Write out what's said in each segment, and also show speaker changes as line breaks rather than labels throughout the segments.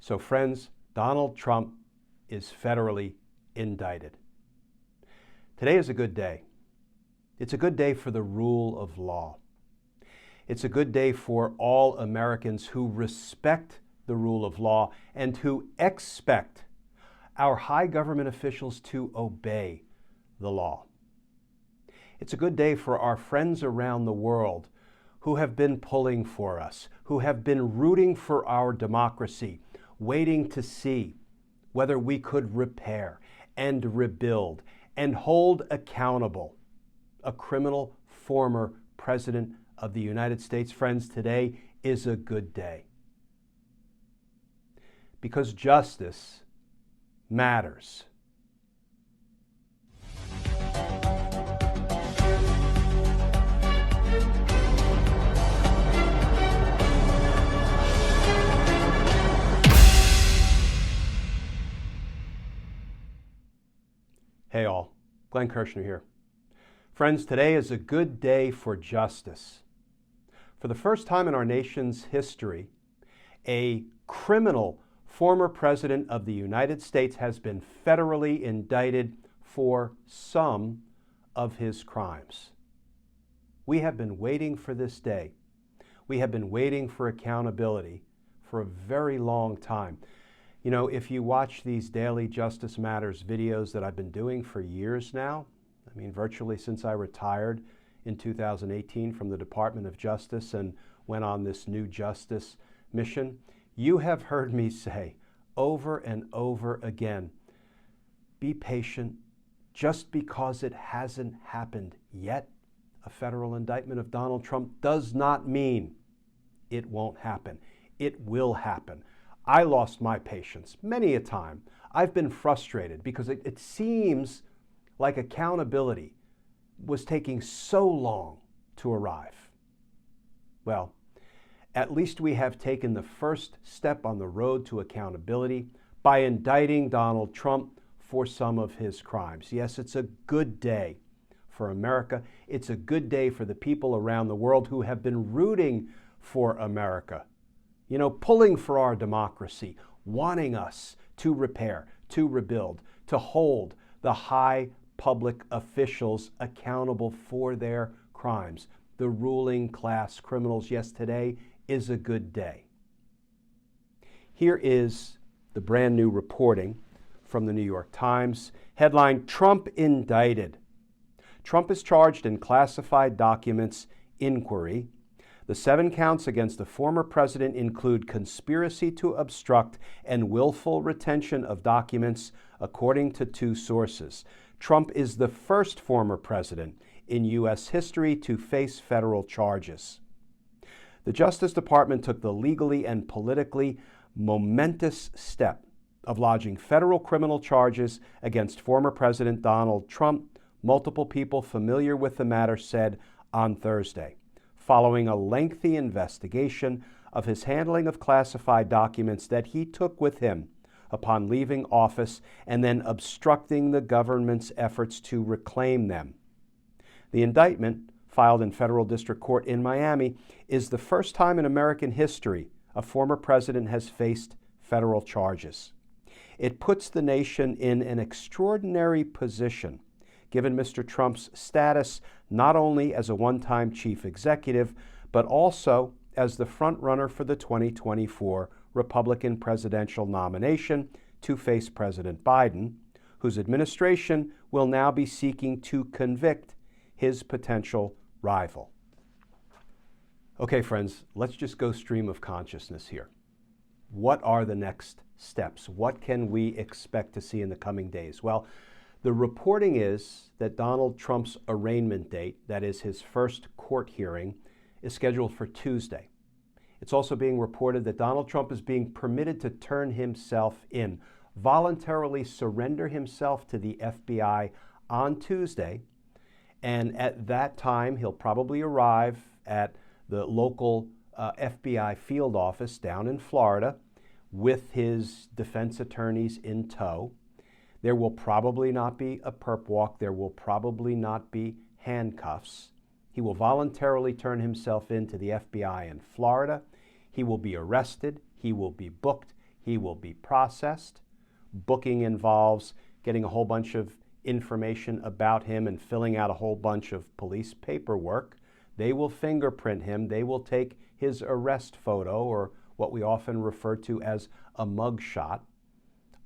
So friends, Donald Trump is federally indicted. Today is a good day. It's a good day for the rule of law. It's a good day for all Americans who respect the rule of law and who expect our high government officials to obey the law. It's a good day for our friends around the world who have been pulling for us, who have been rooting for our democracy, waiting to see whether we could repair and rebuild and hold accountable a criminal former president of the United States. Friends, today is a good day because justice matters. Hey all, Glenn Kirshner here. Friends, today is a good day for justice. For the first time in our nation's history, a criminal former president of the United States has been federally indicted for some of his crimes. We have been waiting for this day. We have been waiting for accountability for a very long time. You know, if you watch these daily Justice Matters videos that I've been doing for years now, I mean, virtually since I retired in 2018 from the Department of Justice and went on this new justice mission, you have heard me say over and over again, be patient. Just because it hasn't happened yet, a federal indictment of Donald Trump does not mean it won't happen. It will happen. I lost my patience many a time. I've been frustrated because it seems like accountability was taking so long to arrive. Well, at least we have taken the first step on the road to accountability by indicting Donald Trump for some of his crimes. Yes, it's a good day for America. It's a good day for the people around the world who have been rooting for America. You know, pulling for our democracy, wanting us to repair, to rebuild, to hold the high public officials accountable for their crimes, the ruling class criminals. Yes, today is a good day. Here is the brand new reporting from the New York Times. Headline, Trump indicted. Trump is charged in classified documents inquiry. The 7 counts against the former president include conspiracy to obstruct and willful retention of documents, according to 2 sources. Trump is the first former president in U.S. history to face federal charges. The Justice Department took the legally and politically momentous step of lodging federal criminal charges against former President Donald Trump, multiple people familiar with the matter said on Thursday, following a lengthy investigation of his handling of classified documents that he took with him upon leaving office and then obstructing the government's efforts to reclaim them. The indictment, filed in federal district court in Miami, is the first time in American history a former president has faced federal charges. It puts the nation in an extraordinary position, given Mr. Trump's status not only as a one-time chief executive, but also as the front-runner for the 2024 Republican presidential nomination to face President Biden, whose administration will now be seeking to convict his potential rival. Okay, friends, let's just go stream of consciousness here. What are the next steps? What can we expect to see in the coming days? Well, the reporting is that Donald Trump's arraignment date, that is his first court hearing, is scheduled for Tuesday. It's also being reported that Donald Trump is being permitted to turn himself in, voluntarily surrender himself to the FBI on Tuesday, and at that time he'll probably arrive at the local FBI field office down in Florida with his defense attorneys in tow. There will probably not be a perp walk. There will probably not be handcuffs. He will voluntarily turn himself in to the FBI in Florida. He will be arrested. He will be booked. he will be processed. Booking involves getting a whole bunch of information about him and filling out a whole bunch of police paperwork. They will fingerprint him. They will take his arrest photo, or what we often refer to as a mugshot.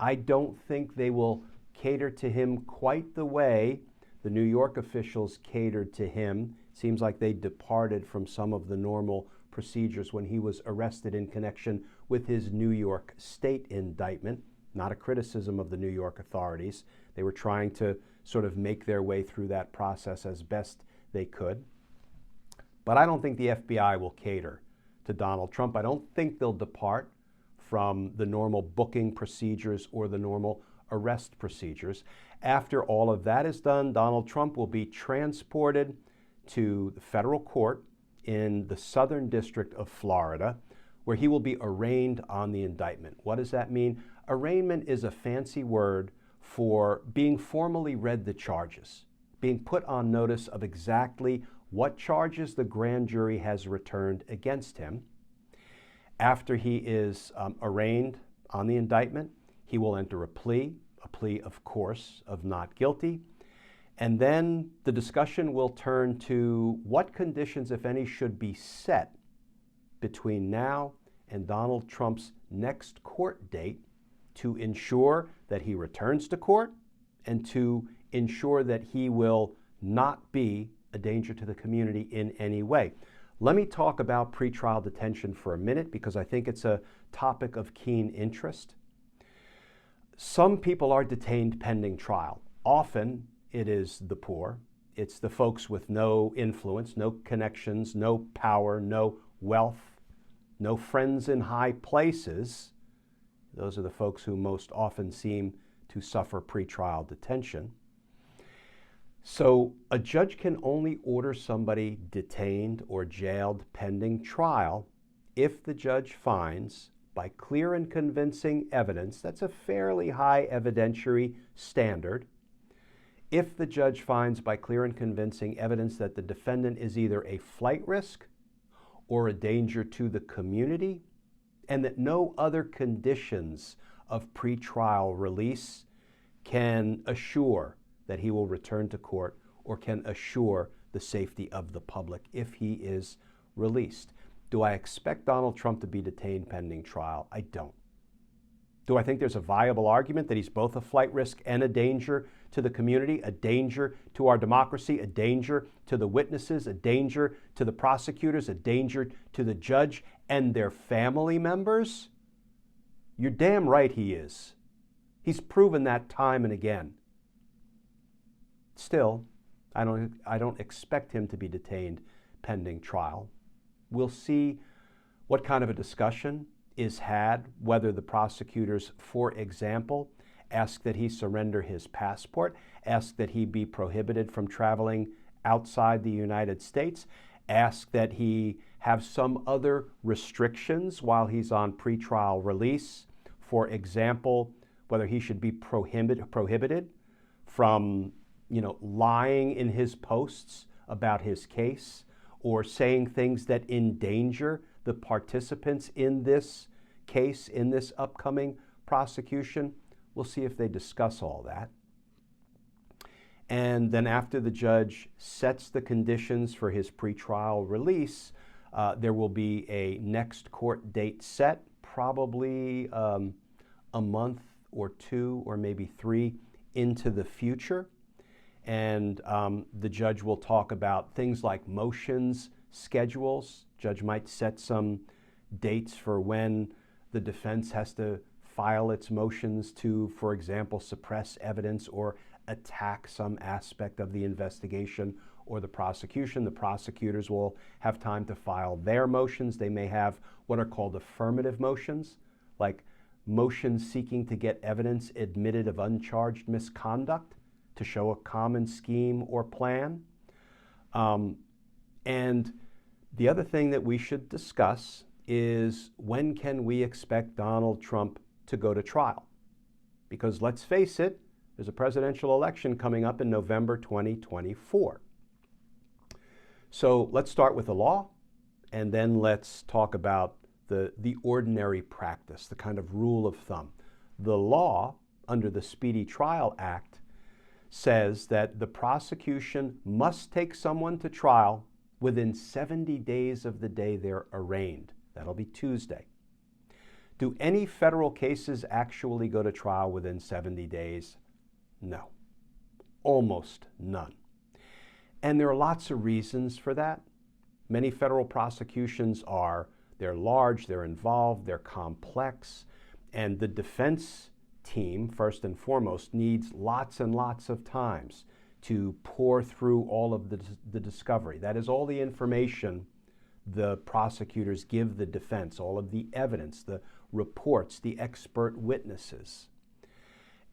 I don't think they will cater to him quite the way the New York officials catered to him. Seems like they departed from some of the normal procedures when he was arrested in connection with his New York State indictment. Not a criticism of the New York authorities. They were trying to sort of make their way through that process as best they could. But I don't think the FBI will cater to Donald Trump. I don't think they'll depart from the normal booking procedures or the normal arrest procedures. After all of that is done, Donald Trump will be transported to the federal court in the Southern District of Florida, where he will be arraigned on the indictment. What does that mean? Arraignment is a fancy word for being formally read the charges, being put on notice of exactly what charges the grand jury has returned against him. After he is arraigned on the indictment, he will enter a plea, of course, of not guilty. And then the discussion will turn to what conditions, if any, should be set between now and Donald Trump's next court date to ensure that he returns to court and to ensure that he will not be a danger to the community in any way. Let me talk about pretrial detention for a minute because I think it's a topic of keen interest. Some people are detained pending trial. Often it is the poor. It's the folks with no influence, no connections, no power, no wealth, no friends in high places. Those are the folks who most often seem to suffer pretrial detention. So a judge can only order somebody detained or jailed pending trial if the judge finds, by clear and convincing evidence, that's a fairly high evidentiary standard, if the judge finds by clear and convincing evidence that the defendant is either a flight risk or a danger to the community, and that no other conditions of pretrial release can assure that he will return to court or can assure the safety of the public if he is released. Do I expect Donald Trump to be detained pending trial? I don't. Do I think there's a viable argument that he's both a flight risk and a danger to the community, a danger to our democracy, a danger to the witnesses, a danger to the prosecutors, a danger to the judge and their family members? You're damn right he is. He's proven that time and again. Still, I don't expect him to be detained pending trial. We'll see what kind of a discussion is had, whether the prosecutors, for example, ask that he surrender his passport, ask that he be prohibited from traveling outside the United States, ask that he have some other restrictions while he's on pretrial release. For example, whether he should be prohibited from lying in his posts about his case or saying things that endanger the participants in this case, in this upcoming prosecution. We'll see if they discuss all that. And then after the judge sets the conditions for his pretrial release, there will be a next court date set, probably a month or two or maybe three into the future. And the judge will talk about things like motions, schedules. Judge might set some dates for when the defense has to file its motions to, for example, suppress evidence or attack some aspect of the investigation or the prosecution. The prosecutors will have time to file their motions. They may have what are called affirmative motions, like motions seeking to get evidence admitted of uncharged misconduct to show a common scheme or plan. And the other thing that we should discuss is when can we expect Donald Trump to go to trial? Because let's face it, there's a presidential election coming up in November 2024. So let's start with the law, and then let's talk about the ordinary practice, the kind of rule of thumb. The law, under the Speedy Trial Act, says that the prosecution must take someone to trial within 70 days of the day they're arraigned. That'll be Tuesday. Do any federal cases actually go to trial within 70 days? No. Almost none. And there are lots of reasons for that. Many federal prosecutions they're large, they're involved, they're complex, and the defense team, first and foremost, needs lots and lots of times to pour through all of the discovery. That is all the information the prosecutors give the defense, all of the evidence, the reports, the expert witnesses.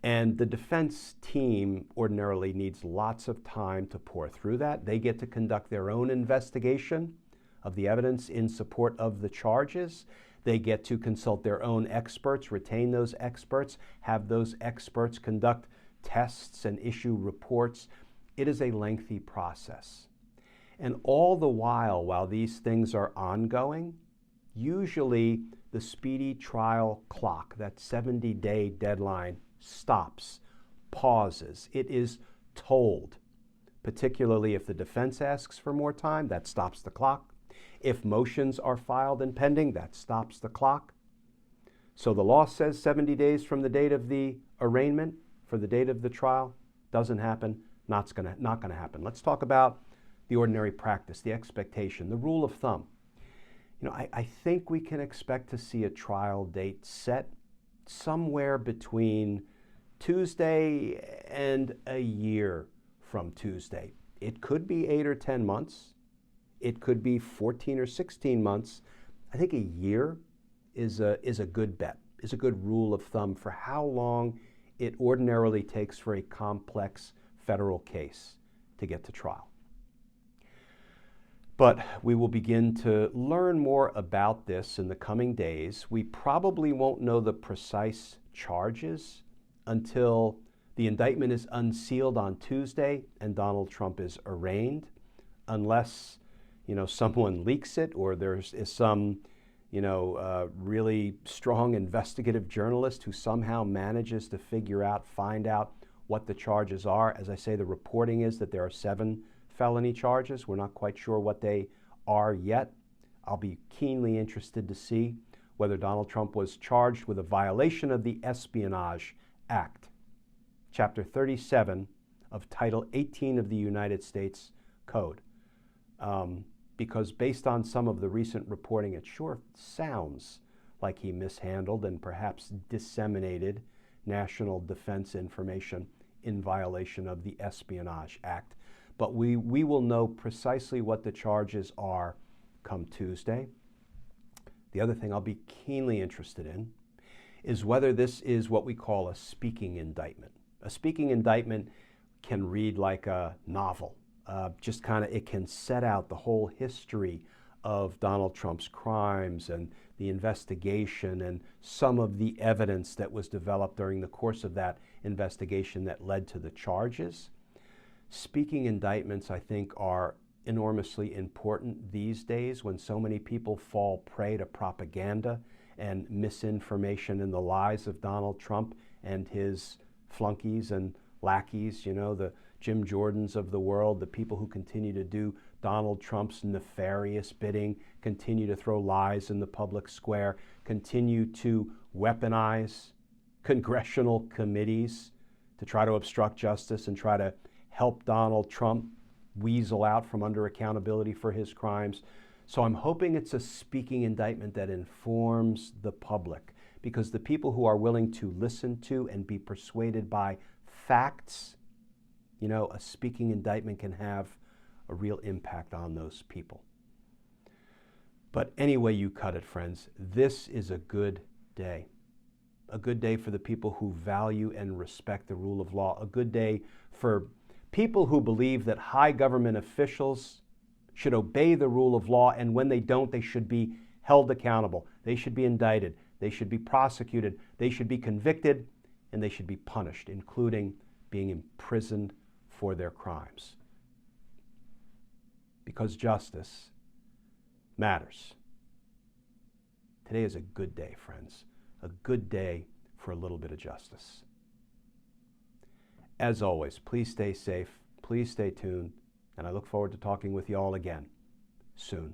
And the defense team ordinarily needs lots of time to pour through that. They get to conduct their own investigation of the evidence in support of the charges. They get to consult their own experts, retain those experts, have those experts conduct tests and issue reports. It is a lengthy process. And all the while these things are ongoing, usually the speedy trial clock, that 70-day deadline, stops, pauses. It is told, particularly if the defense asks for more time, that stops the clock. If motions are filed and pending, that stops the clock. So the law says 70 days from the date of the arraignment for the date of the trial. Doesn't happen, not going to happen. Let's talk about the ordinary practice, the expectation, the rule of thumb. I think we can expect to see a trial date set somewhere between Tuesday and a year from Tuesday. It could be 8 or 10 months. It could be 14 or 16 months. I think a year is a good bet, is a good rule of thumb for how long it ordinarily takes for a complex federal case to get to trial. But we will begin to learn more about this in the coming days. We probably won't know the precise charges until the indictment is unsealed on Tuesday and Donald Trump is arraigned, unless someone leaks it or there is some really strong investigative journalist who somehow manages to find out what the charges are. As I say, the reporting is that there are 7 felony charges. We're not quite sure what they are yet. I'll be keenly interested to see whether Donald Trump was charged with a violation of the Espionage Act, Chapter 37 of Title 18 of the United States Code. Because based on some of the recent reporting, it sure sounds like he mishandled and perhaps disseminated national defense information in violation of the Espionage Act. But we will know precisely what the charges are come Tuesday. The other thing I'll be keenly interested in is whether this is what we call a speaking indictment. A speaking indictment can read like a novel. It can set out the whole history of Donald Trump's crimes and the investigation and some of the evidence that was developed during the course of that investigation that led to the charges. Speaking indictments, I think, are enormously important these days when so many people fall prey to propaganda and misinformation and the lies of Donald Trump and his flunkies and lackeys, the Jim Jordans of the world, the people who continue to do Donald Trump's nefarious bidding, continue to throw lies in the public square, continue to weaponize congressional committees to try to obstruct justice and try to help Donald Trump weasel out from under accountability for his crimes. So I'm hoping it's a speaking indictment that informs the public, because the people who are willing to listen to and be persuaded by facts, a speaking indictment can have a real impact on those people. But any way you cut it, friends, this is a good day. A good day for the people who value and respect the rule of law. A good day for people who believe that high government officials should obey the rule of law, and when they don't, they should be held accountable. They should be indicted. They should be prosecuted. They should be convicted, and they should be punished, including being imprisoned for their crimes. Because justice matters. Today is a good day, friends. A good day for a little bit of justice. As always, please stay safe, please stay tuned, and I look forward to talking with you all again soon.